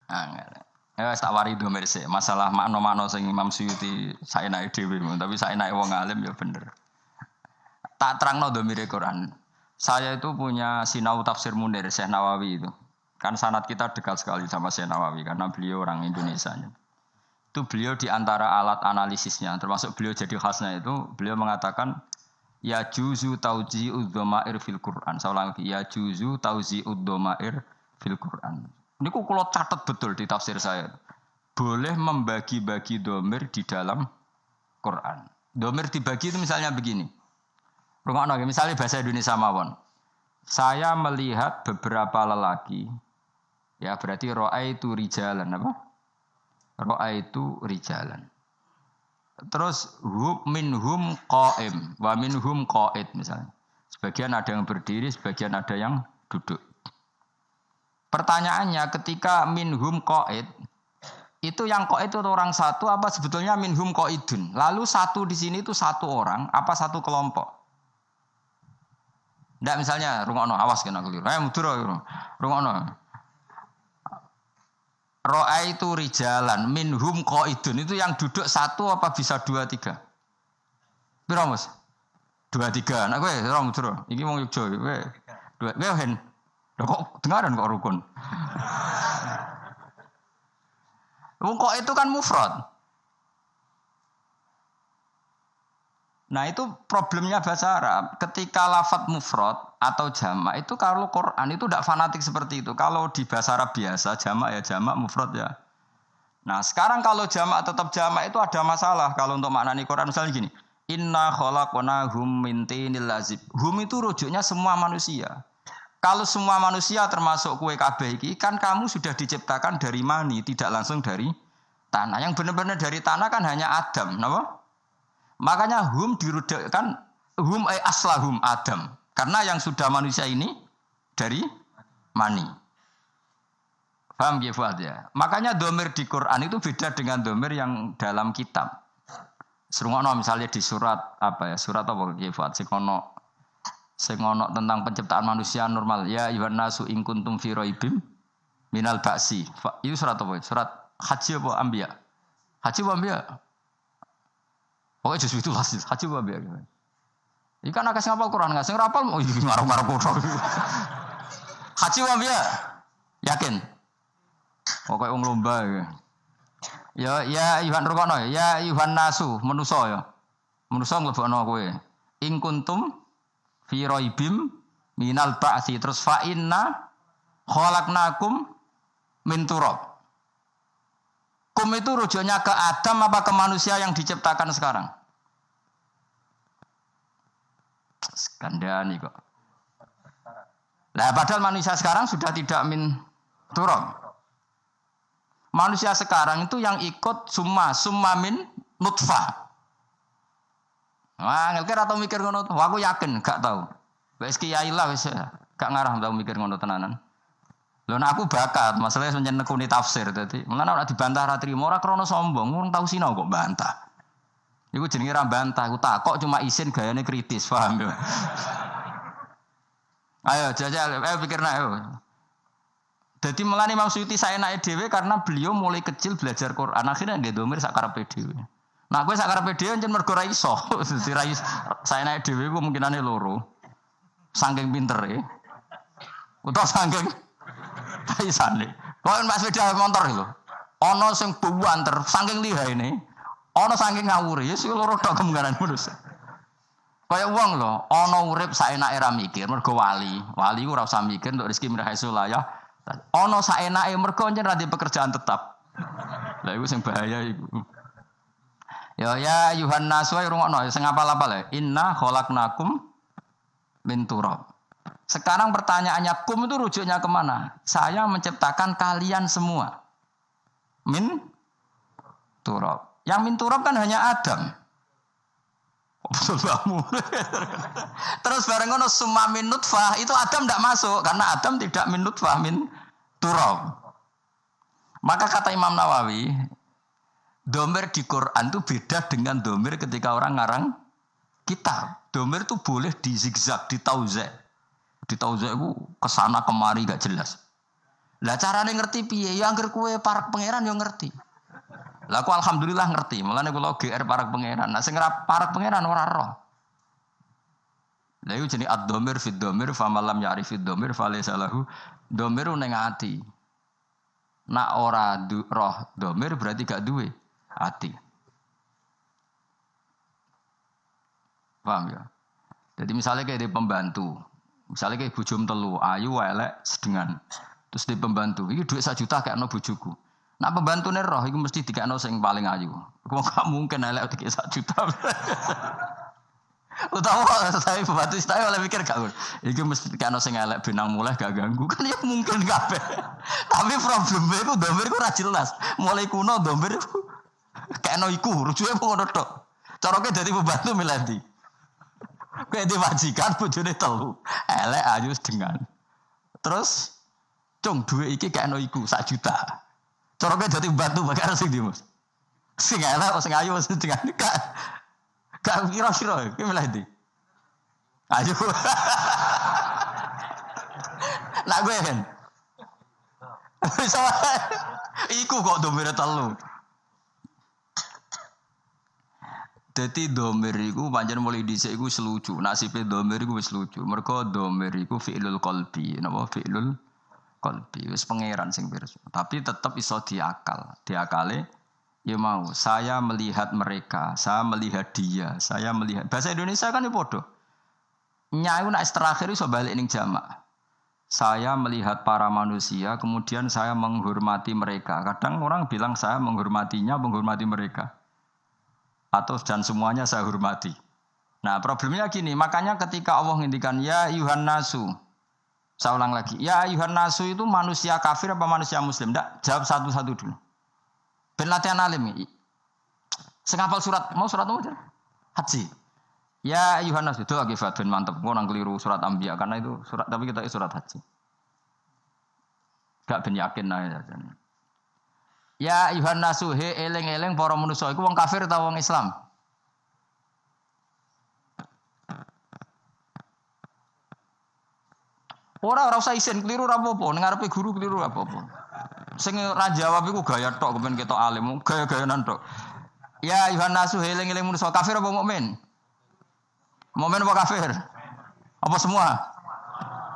Angel. Ya wis tak wari domir sih. Masalah makna-makna sing Imam Suyuti saenake dhewe, tapi saenake wong alim ya bener. Tak terangno domire Quran. Saya itu punya sinau tafsir Munir Syekh Nawawi itu. Kan sanad kita dekat sekali sama Syekh Nawawi karena beliau orang Indonesia. Itu beliau di antara alat analisisnya, termasuk beliau jadi khasnya itu, beliau mengatakan ya juzu tauji'ud dhamair fil Quran. Saya ulang lagi, ya juzu tauji'ud dhamair fil Quran. Ini kula catat betul di tafsir saya. Boleh membagi-bagi dhamir di dalam Quran. Dhamir dibagi itu misalnya begini. Rungokno misalnya bahasa Indonesia mawon. Saya melihat beberapa lelaki. Ya berarti ra'aitu rijalan apa? Ra'aitu rijalan. Terus minhum qa'im wa minhum qa'id misalnya. Sebagian ada yang berdiri, sebagian ada yang duduk. Pertanyaannya ketika minhum qa'id itu yang qa'id itu orang satu apa sebetulnya minhum qa'idun? Lalu satu di sini itu satu orang apa satu kelompok? Ndak misalnya rungokno awas kena keliru. Mudur rungokno. Ra'aitu rijalan minhum qa'idun itu yang duduk satu apa bisa dua tiga? Piro Mas? Dua tiga. Nek kowe ora mudur. Iki wong Yogya kowe. Dua. Kowe hen. Lho kok dengaran kok rukun. Wong kok itu kan mufrad. Nah itu problemnya bahasa Arab. Ketika lafadz mufrad atau jamak itu kalau Quran itu tidak fanatik seperti itu. Kalau di bahasa Arab biasa jamak ya jamak, mufrad ya. Nah sekarang kalau jamak tetap jamak itu ada masalah. Kalau untuk maknani Quran misalnya gini. Inna khalaqnahum min tinil lazib. Hum itu rujuknya semua manusia. Kalau semua manusia termasuk kue kabeh iki kan kamu sudah diciptakan dari mani, tidak langsung dari tanah. Yang benar-benar dari tanah kan hanya Adam, napa? Makanya hum dirudakkan hum aslahum Adam. Karena yang sudah manusia ini dari mani. Paham ya Fuad ya? Makanya domir di Quran itu beda dengan domir yang dalam kitab. Serungono misalnya di surat apa ya? Surat apa ya Fuad? Sing ono tentang penciptaan manusia normal. Ya ayyuhan nasu in kuntum fi raibim minal ba'si. Itu surat apa? Surat Haji apa Anbiya? Haji apa Anbiya? Pokoknya justru itu Haji apa Anbiya. Ikan agak sing hafal Quran enggak sing rapal oh marah-marah kok. Haji apa Anbiya? Yakin? Pokoknya wong lomba ya. Ya ayyuhan rukono ya ayyuhan nasu manusa ya. Manusa mlebokno kowe. In kuntum fi raibim minal ba'si terus fa inna khalaqnakum min turab. Kum itu rujuknya ke Adam apa ke manusia yang diciptakan sekarang? Skandani kok. Lah padahal manusia sekarang sudah tidak min turab. Manusia sekarang itu yang ikut summa min nutfah. Wah, ngelkir atau mikir ngono tuh? Aku yakin, gak tahu. Wes kiai lah wes gak ngarah tau mikir ngono tenanan. Lho nek aku bakat, masalahnya pancen nekuni tafsir dadi. Mulane ora dibantah ra trimo, ora krana sombong, wong tau sinau kok bantah. Iku jenenge ra bantah, aku takok cuma isin gayane kritis, paham ya. Ayo jajal, ayo pikirna ayo. Dadi mulane Imam Suyuti saenake dhewe karena beliau mulai kecil belajar Quran, akhirnya nggih domir sak karepe dhewe. Nah, gue sakar video jen mergo ra iso. Saya naik dhewe ku kemungkinane loro. Saking pintere. Utawa saking paisane. Kok Mas sepeda motor lho. Ana sing buwanter saking lihaine. Ana saking ngawure. Ya sing loro tok kemungkinan manusia. Kaya wong lho, ana urip saenake ra mikir mergo wali. Wali ku ora usah mikir untuk rezeki mirhaisulah ya. Ana saenake mergo jen ra di pekerjaan tetap. Lah iku sing bahaya iku. Ya Yuhan Naswa rungokno sing apal-apal ya. Inna khalaqnakum min turab. Sekarang pertanyaannya kum itu rujuknya kemana? Saya menciptakan kalian semua. Min turab. Yang min turab kan hanya Adam. Betul kamu. Terus bareng ngono summa min nutfah itu Adam tidak masuk karena Adam tidak min nutfah min turab. Maka kata Imam Nawawi domir di Quran itu beda dengan domir ketika orang ngarang kitab. Domir itu boleh di zigzag, di tauzek. Di tauzek itu kesana kemari gak jelas. Lah carane ngerti piye? Ya angger kowe parek pangeran yo ngerti. Lah aku alhamdulillah ngerti. Mulane kula GR parek pangeran. Nah sing parek pangeran ora roh. Lah iku jenenge ad-dhamir fi dhamir fa malam ya'rif ad-dhamir fa laysa lahu dhamir ning ati. Nak ora roh dhamir berarti gak duwe ati. Paham ya? Jadi misalnya kayak di pembantu, misalnya kayak bujum telu, ayu, elek, sedengan. Terus di pembantu, ini duit 1 juta kayak no bujuku. Nah pembantu nih roh, itu mesti dikasih no sing paling ayu. Kok gak mungkin elek dikasih 1 juta. Utawa saya pembantu saya oleh mikir gak. Iki mesti dikasih no sing elek benang mulai gak ganggu kan ya mungkin kabeh. Tapi problemnya itu domir itu ora jelas. Mulai kuno domir itu kayak no iku, rujuknya mau ngono tok. Caranya jadi pembantu milih. Kayak diwajikan bojone telu. Elek ayu sedengan. Terus cung duwe iki kayak no iku 1 juta. Carane dadi bantu bakal sing ndi, Mas? Sing elek sing ayu sing sedengan gak kira-kira iki milih ndi? Ayu. Lah gue kan. Iku kok domire telu. Dadi domir iku pancen mulai dhisik iku selucu. Nasibe domir iku wis lucu. Mergo domir iku fi'lul qalbi. Napa fi'lul qalbi? Wis pangeran sing pirsa. Tapi tetep iso diakal. Diakale ya mau saya melihat mereka, saya melihat dia, saya melihat. Bahasa Indonesia kan ya padha. Nyai nek terakhir iso balik ning jamak. Saya melihat para manusia, kemudian saya menghormati mereka. Kadang orang bilang saya menghormatinya, menghormati mereka. Atau dan semuanya saya hormati. Nah problemnya gini, makanya ketika Allah ngendikan ya ayuhan nasu, saya ulang lagi, ya ayuhan nasu itu manusia kafir apa manusia muslim? Nggak, jawab satu-satu dulu. Ben latihan alim ini. Sengapal surat, mau surat apa? Haji. Ya ayuhan nasu, itu lagi ben mantep. Gue nang keliru surat Anbiya karena itu surat, tapi kita surat haji. Gak ben yakin aja. Ya ayuhan nasu he eleng-eleng para manusa iku wong kafir ta wong Islam? Ora usah isin keliru ora apa-apa, ning ngarepe guru keliru ora apa-apa. Sing ora jawab iku gaya tok kepen ketok alim, gaya-gayanan tok. Ya ayuhan nasu he eleng-eleng manusa kafir apa mukmin? Mukmin apa kafir? Apa semua?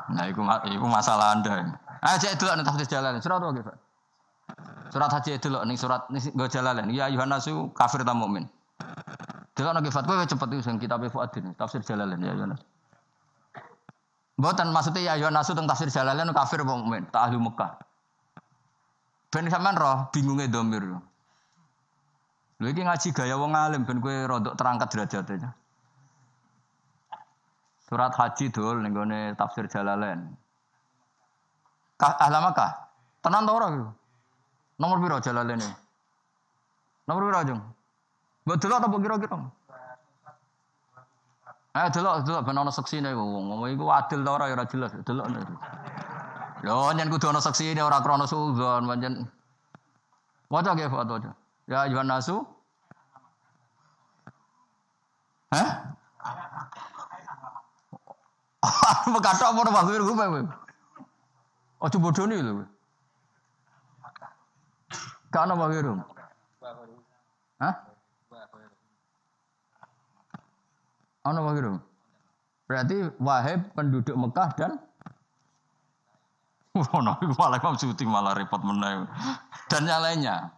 Nah iku masalah Anda. Ayo cek delok tafsir jalan. Surat apa, Pak? Surat haji delok ning surat nggo jalalan. Ya ayuhan nasu kafir ta mukmin. Delok nang fatwa cepet iki sing kitab Fuadin tafsir jalalan ya ayuhan. Mboten maksudnya ya ayuhan nasu teng tafsir jalalan kafir apa mukmin? Ta ahli Mekah. Ben sampean roh bingunge domir. Lho iki ngaji gaya wong alim ben kowe rodok terangkat derajate. Surat haji dol ning gone tafsir jalalan. Ahli Mekah. Tenan ta ora iki? Nomor piro jalalene? Nomor piro, Jung? Mbok delok apa kira-kira? Delok ben ana seksine wong iku adil ta ora ya ora jelas. Delok. Lho, yen kudu ana seksine ora krana suudzon, pancen. Waca ge foto aja. Ya ayuhan nasu. Hah? Mekatok apa ora wae kowe. Ojo bodoni lho. Gak ada bagirum. Hah? Ada bagirum. Berarti Wahib penduduk Mekah dan malah Imam Suyuti malah repot menang. Dan yang lainnya.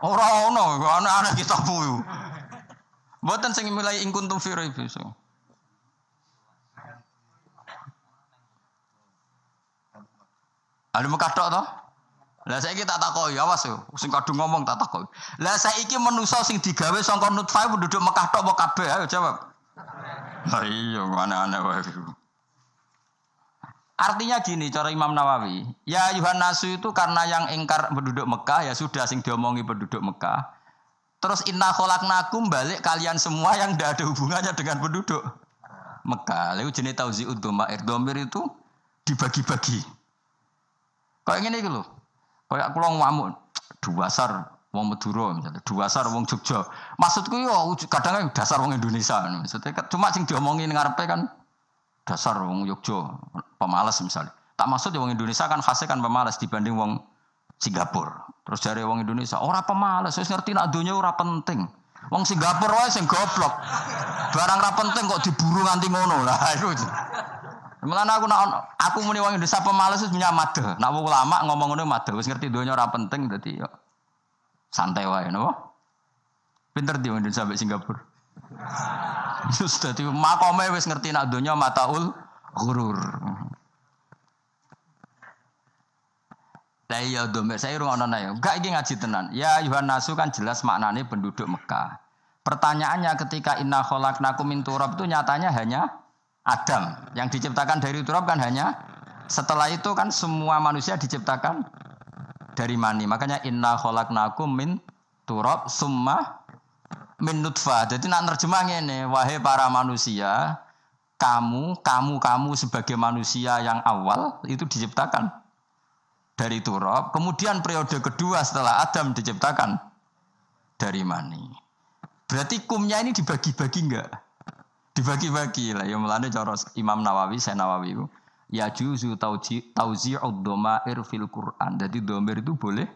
Orang anak kita puyu. Buatan sing mulai ingkuntum fi raib so. Ada Mekah tok toh? Lah saiki tak takoki, awas yo. Sing kadung ngomong tak takoki. Lah saiki manusa sing digawe saka nutfah penduduk Mekah tok apa kabeh? Ayo jawab. Lah iya, aneh-aneh wae. Artinya gini cara Imam Nawawi, ya ayuhan nasu itu karena yang ingkar penduduk Mekah ya sudah sing diomongi penduduk Mekah. Terus inna khalaqnakum balik kalian semua yang tidak ada hubungannya dengan penduduk Mekah. Lalu jenis tauzi'ud dhamair. Dhamir itu dibagi-bagi. Kayak ngene iki lho. Kayak kula ngamuk dasar wong Madura misalnya, dasar wong Jogja. Maksudku yo kadang dasar wong Indonesia. Maksudnya cuma sing diomongi ning ngarepe kan Dasar wong Yogyo pemalas misalnya. Tak maksud wong Indonesia kan khasnya kan pemalas dibanding wong Singapura. Terus dari wong Indonesia, ora pemalas, wis ngerti nak donya ora penting. Wong Singapura wae sing goblok. Barang ora penting kok diburu nganti ngono. Lah iku. Mulane aku muni wong Indonesia pemalas wis punya made. Nak wong ulama ngomong ngono made, wis ngerti donya ora penting dadi yo santai wae napa? Pinter di wong Indonesia sampai Singapura. Terus dadi makome wis ngerti nak donya mataul ghurur. Lah iya domir saya rungono ya. Enggak iki ngaji tenan. Ya Yuhan Nasu kan jelas maknanya penduduk Mekah. Pertanyaannya ketika inna khalaqnakum min turab itu nyatanya hanya Adam. Yang diciptakan dari turab kan hanya setelah itu kan semua manusia diciptakan dari mani. Makanya inna khalaqnakum min turab summa min nutfah. Jadi nak nerjemah ngene, wahai para manusia, kamu sebagai manusia yang awal itu diciptakan dari turab, kemudian periode kedua setelah Adam diciptakan dari mani. Berarti kumnya ini dibagi-bagi enggak? Dibagi-bagi lah. Ya mulane cara Imam Nawawi, saya Nawawi itu ya juzu tauzi'ud dhamair fil Quran. Jadi dhamir itu boleh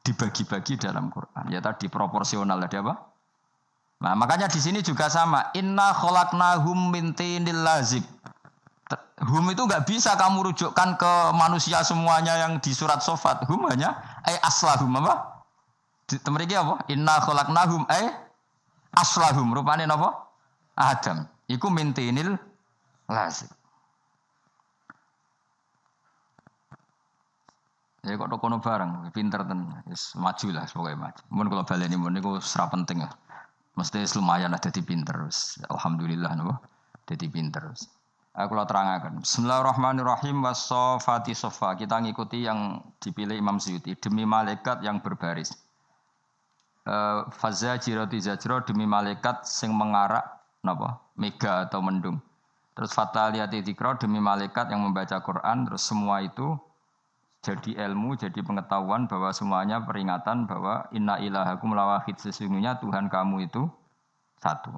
dibagi-bagi dalam Quran. Ya tadi proporsional ada apa? Nah, makanya di sini juga sama. Inna khalaqnahum min tinil lazib. Hum itu enggak bisa kamu rujukkan ke manusia semuanya yang di surat Sofat. Hum hanya aslahum apa? Mriki apa? Inna khalaqnahum aslahum. Rupane napa? Adam. Iku min tinil lazib. Ya kok kono bareng, pinter tenan. Wis maju lah pokoke maju. Mun kula baleni mun niku ora penting ya. Mesti lumayan lah dadi pinter wis. Alhamdulillah napa? Dadi pinter wis. Aku lah terangkan. Bismillahirrahmanirrahim. Wassofati sofa. Kita ngikuti yang dipilih Imam Suyuti. Demi malaikat yang berbaris. Fazajirati zajro demi malaikat sing mengarak napa? Mega atau mendung. Terus fataliyati dzikra demi malaikat yang membaca Quran. Terus semua itu jadi ilmu, jadi pengetahuan bahwa semuanya peringatan bahwa inna ilahakum lawahid, sesungguhnya Tuhan kamu itu satu.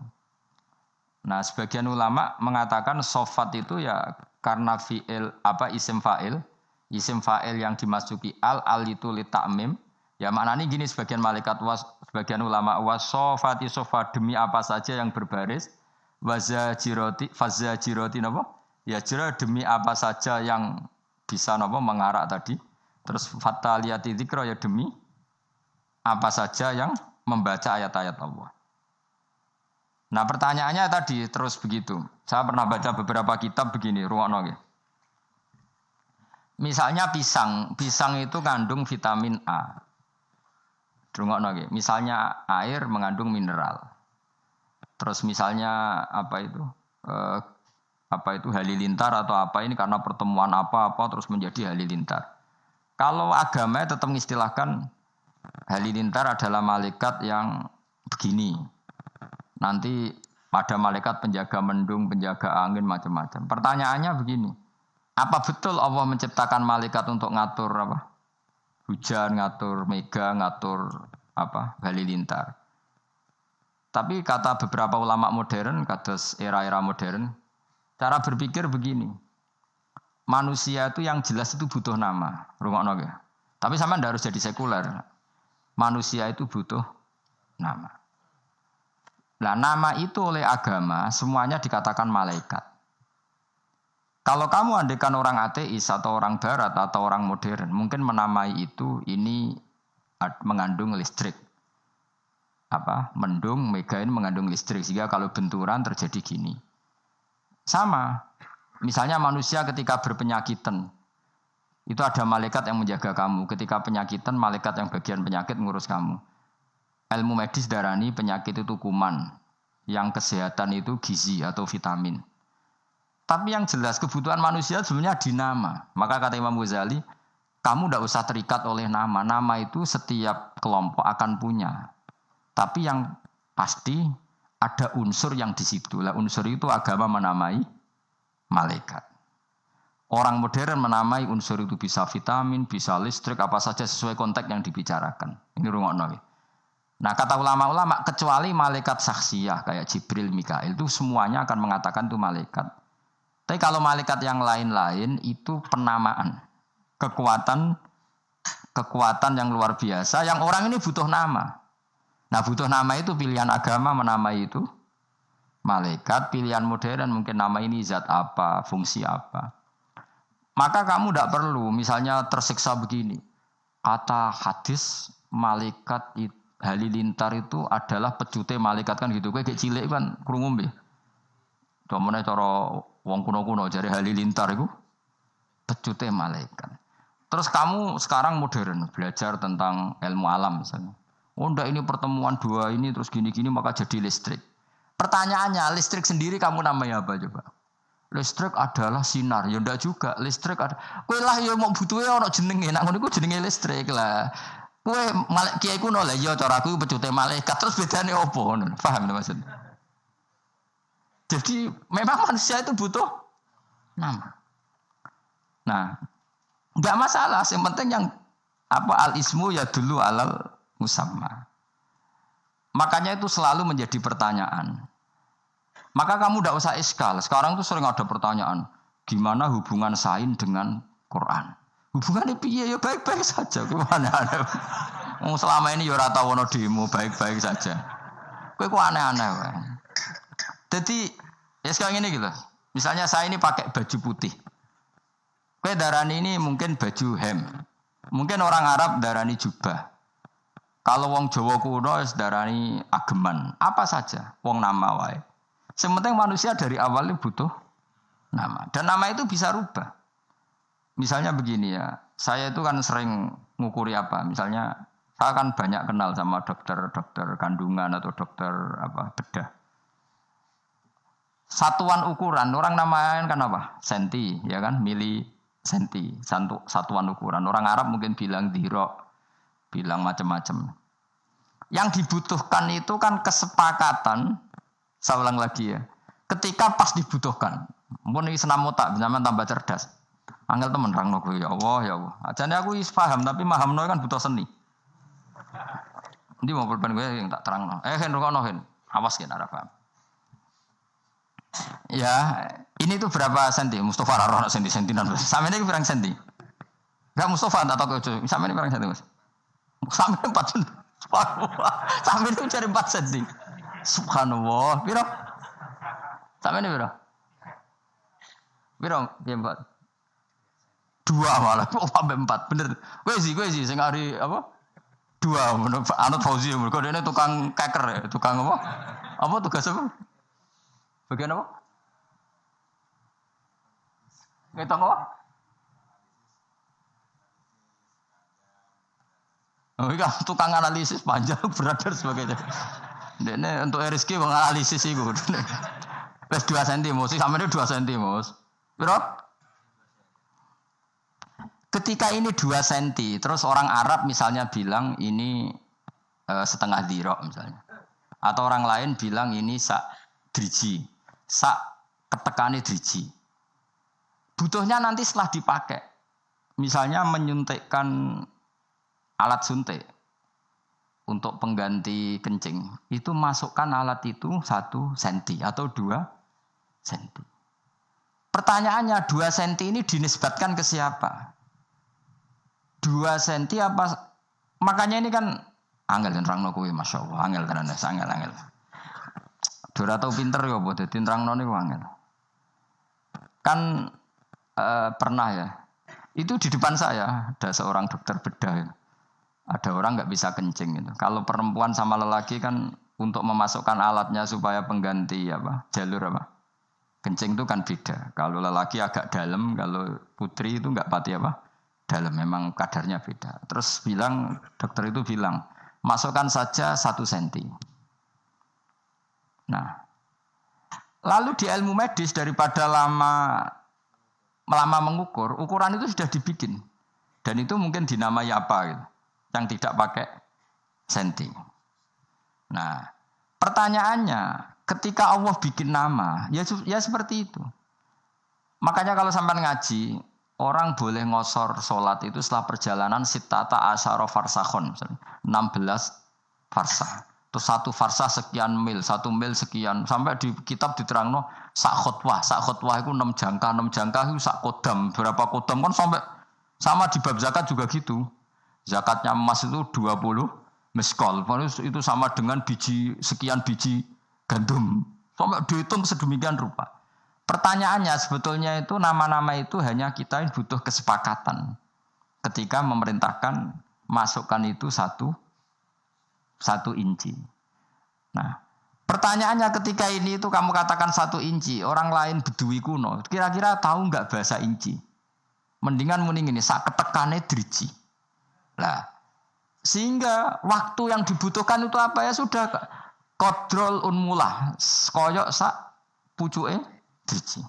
Nah, sebagian ulama mengatakan sofat itu ya karena fi'il isim fa'il yang dimasuki al itu li ta'mim. Ya maknanya gini sebagian malaikat sebagian ulama wasofati sofa demi apa saja yang berbaris fazajiroti napa? Ya jira demi apa saja yang bisa napa mengarak tadi. Terus fataliyati dzikra ya demi apa saja yang membaca ayat-ayat Allah. Nah pertanyaannya tadi terus begitu. Saya pernah baca beberapa kitab begini, ruangno nggih. Misalnya pisang itu kandung vitamin A. Ruangno nggih. Misalnya air mengandung mineral. Terus misalnya apa itu halilintar atau apa ini karena pertemuan apa-apa terus menjadi halilintar. Kalau agama tetap mengistilahkan halilintar adalah malaikat yang begini. Nanti pada malaikat penjaga mendung, penjaga angin, macam-macam. Pertanyaannya begini, apa betul Allah menciptakan malaikat untuk ngatur apa? Hujan, ngatur mega, ngatur apa? Halilintar. Tapi kata beberapa ulama modern, kados era-era modern, cara berpikir begini, manusia itu yang jelas itu butuh nama, rungokno ya. Tapi sama ndak harus jadi sekuler. Manusia itu butuh nama. Nah, nama itu oleh agama semuanya dikatakan malaikat. Kalau kamu andaikan orang ateis atau orang barat atau orang modern, mungkin menamai itu ini mengandung listrik. Mendung, mega ini mengandung listrik sehingga kalau benturan terjadi gini. Sama. Misalnya manusia ketika berpenyakitan, itu ada malaikat yang menjaga kamu. Ketika penyakitan, malaikat yang bagian penyakit ngurus kamu. Ilmu medis darani penyakit itu kuman, yang kesehatan itu gizi atau vitamin. Tapi yang jelas kebutuhan manusia sebenarnya di nama. Maka kata Imam Ghazali, kamu tidak usah terikat oleh nama. Nama itu setiap kelompok akan punya. Tapi yang pasti ada unsur yang di situ. Lah unsur itu agama menamai malaikat. Orang modern menamai unsur itu bisa vitamin, bisa listrik, apa saja sesuai konteks yang dibicarakan. Ini rungokno. Nah kata ulama-ulama kecuali malaikat saksiyah kayak Jibril, Mikail itu semuanya akan mengatakan itu malaikat. Tapi kalau malaikat yang lain-lain itu penamaan. Kekuatan yang luar biasa yang orang ini butuh nama. Nah, butuh nama itu pilihan agama menamai itu malaikat, pilihan modern mungkin nama ini zat apa, fungsi apa. Maka kamu tidak perlu misalnya tersiksa begini. Kata hadis malaikat halilintar itu adalah pecute malaikat kan gitu. Kayak cilik kan krungu nggih. Domone cara wong kuno-kuno jare halilintar itu pecute malaikat. Terus kamu sekarang modern belajar tentang ilmu alam misalnya. Oh enggak ini pertemuan dua ini terus gini-gini maka jadi listrik. Pertanyaannya listrik sendiri kamu namanya apa coba? Listrik adalah sinar, ya ndak juga. Listrik ada. Kowe lah ya mau butuhe ana jenenge, nek ngono iku jenenge listrik lah. Kowe kiai kuno lah ya cara aku pecute malaikat terus bedane opo ngono. Paham maksud? Jadi memang manusia itu butuh nama. Nah, enggak masalah, yang penting yang apa al-ismu ya dulu alal musamma. Makanya itu selalu menjadi pertanyaan. Maka kamu tidak usah iskal. Sekarang tuh sering ada pertanyaan, gimana hubungan sain dengan Quran? Hubungannya piye ya baik-baik saja. Gimana ada? Selama ini ya ora tau ono demo baik-baik saja. Kowe kok aneh-aneh wae. Jadi ya sekarang ini gitu. Misalnya saya ini pakai baju putih. Kowe darani ini mungkin baju hem. Mungkin orang Arab darani jubah. Kalau wong Jawa kuno darani ageman. Apa saja wong nama wae. Sementing manusia dari awalnya butuh nama. Dan nama itu bisa rubah. Misalnya begini ya. Saya itu kan sering ngukuri apa. Misalnya saya kan banyak kenal sama dokter kandungan atau dokter bedah. Satuan ukuran orang namain kan apa? Senti, ya kan? Mili senti, satuan ukuran. Orang Arab mungkin bilang dirok, bilang macam-macam. Yang dibutuhkan itu kan kesepakatan. Saya ulang lagi ya. Ketika pas dibutuhkan. Mun iki senam otak, zaman tambah cerdas. Angel temen rangno kowe ya Allah ya Allah. Ajane aku wis paham tapi mahamno kan butuh seni. Ndi mau pulpen gue yang tak terangno. Hen rukono hen. Awas kan ora paham. Ya, ini tuh berapa senti? Mustafa ora ono senti-sentinan. Samene iki berapa senti? Enggak Mustafa tak tahu ke samene berapa senti, Mas? Samene 4 senti. Samene itu cari 4 senti. Subhanallah. Piro? Samene piro? Piro? Piye, Pak? 2 malah. Oh, sampai 4. Bener. Kowe sih sing ari apa? 2 menurut Anut Fauzi mergo dene tukang keker ya, tukang apa? Apa tugas apa? Bagian apa? Ngitung apa? Oh iya, tukang analisis panjang berat dan sebagainya. Ini untuk RSK menganalisis itu. Plus 2 cm, sih sama ini 2 cm. Berapa? Ketika ini 2 cm, terus orang Arab misalnya bilang ini setengah dirok misalnya. Atau orang lain bilang ini sak driji. Sak ketekane driji. Butuhnya nanti setelah dipakai. Misalnya menyuntikkan alat suntik untuk pengganti kencing. Itu masukkan alat itu 1 cm atau 2 cm. Pertanyaannya 2 cm ini dinisbatkan ke siapa? 2 cm apa? Makanya ini kan angel dan rangno kuwi masyaallah, angel tenan angel. Dora tau pinter ya apa dadi nerangno niku angel. Kan pernah ya. Itu di depan saya ada seorang dokter bedah. Ya. Ada orang nggak bisa kencing gitu. Kalau perempuan sama lelaki kan untuk memasukkan alatnya supaya pengganti jalur kencing itu kan beda. Kalau lelaki agak dalam, kalau putri itu nggak pati dalam. Memang kadarnya beda. Terus dokter itu bilang masukkan saja 1 cm. Nah, lalu di ilmu medis daripada lama mengukur, ukuran itu sudah dibikin. Dan itu mungkin dinamai apa gitu, yang tidak pakai senti. Nah, pertanyaannya, ketika Allah bikin nama, ya seperti itu. Makanya kalau sampai ngaji, orang boleh ngosor sholat itu setelah perjalanan sitata asyara farsakhon, 16 farsakh. Terus satu farsah sekian mil, 1 mil sekian. Sampai di kitab diterangno sak khutwah itu 6 jangka, 6 jangka itu sak kodam. Berapa kodam kan sampai sama di bab zakat juga gitu. Zakatnya emas itu 20 miskol. Itu sama dengan sekian biji gandum. Sampai dihitung sedemikian rupa. Pertanyaannya sebetulnya itu nama-nama itu hanya kita yang butuh kesepakatan. Ketika memerintahkan masukkan itu satu inci. Nah, pertanyaannya ketika ini itu kamu katakan 1 inci, orang lain bedui kuno, kira-kira tahu nggak bahasa inci? Mendingan muning ini, sak ketekane driji. Lah, sehingga waktu yang dibutuhkan itu apa ya sudah kodrol unmulah, koyok sak pucuke driji.